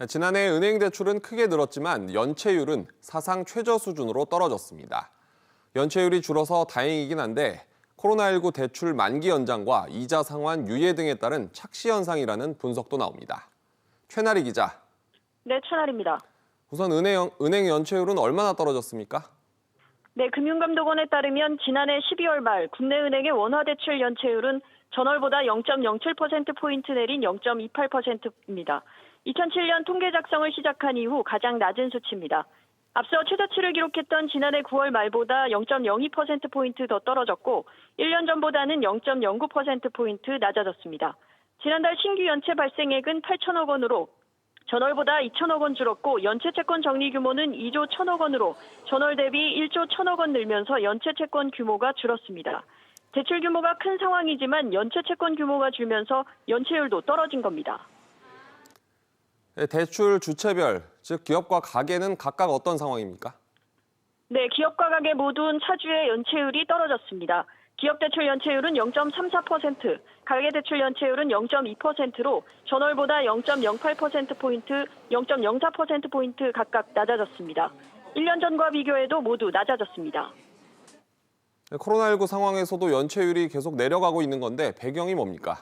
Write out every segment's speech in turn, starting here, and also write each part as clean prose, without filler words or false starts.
지난해 은행 대출은 크게 늘었지만 연체율은 사상 최저 수준으로 떨어졌습니다. 연체율이 줄어서 다행이긴 한데 코로나19 대출 만기 연장과 이자 상환 유예 등에 따른 착시 현상이라는 분석도 나옵니다. 최나리 기자. 네, 최나리입니다. 우선 은행 연체율은 얼마나 떨어졌습니까? 네, 금융감독원에 따르면 지난해 12월 말 국내은행의 원화대출 연체율은 전월보다 0.07%포인트 내린 0.28%입니다. 2007년 통계 작성을 시작한 이후 가장 낮은 수치입니다. 앞서 최저치를 기록했던 지난해 9월 말보다 0.02%포인트 더 떨어졌고 1년 전보다는 0.09%포인트 낮아졌습니다. 지난달 신규 연체 발생액은 8천억 원으로 전월보다 2천억 원 줄었고 연체 채권 정리 규모는 2조 1천억 원으로 전월 대비 1조 1천억 원 늘면서 연체 채권 규모가 줄었습니다. 대출 규모가 큰 상황이지만 연체 채권 규모가 줄면서 연체율도 떨어진 겁니다. 대출 주체별, 즉 기업과 가계는 각각 어떤 상황입니까? 네, 기업과 가계 모두는 차주의 연체율이 떨어졌습니다. 기업 대출 연체율은 0.34%, 가계 대출 연체율은 0.2%로 전월보다 0.08%포인트, 0.04%포인트 각각 낮아졌습니다. 1년 전과 비교해도 모두 낮아졌습니다. 코로나19 상황에서도 연체율이 계속 내려가고 있는 건데 배경이 뭡니까?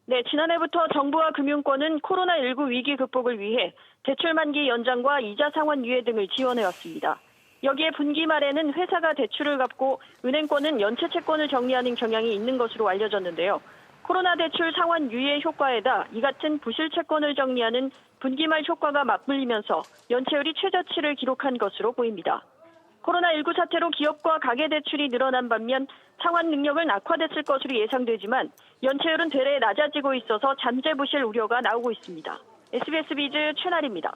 네, 지난해부터 정부와 금융권은 코로나19 위기 극복을 위해 대출 만기 연장과 이자 상환 유예 등을 지원해왔습니다. 여기에 분기 말에는 회사가 대출을 갚고 은행권은 연체 채권을 정리하는 경향이 있는 것으로 알려졌는데요. 코로나 대출 상환 유예 효과에다 이 같은 부실 채권을 정리하는 분기 말 효과가 맞물리면서 연체율이 최저치를 기록한 것으로 보입니다. 코로나19 사태로 기업과 가계 대출이 늘어난 반면 상환 능력은 악화됐을 것으로 예상되지만 연체율은 되레 낮아지고 있어서 잠재 부실 우려가 나오고 있습니다. SBS 비즈 최나리입니다.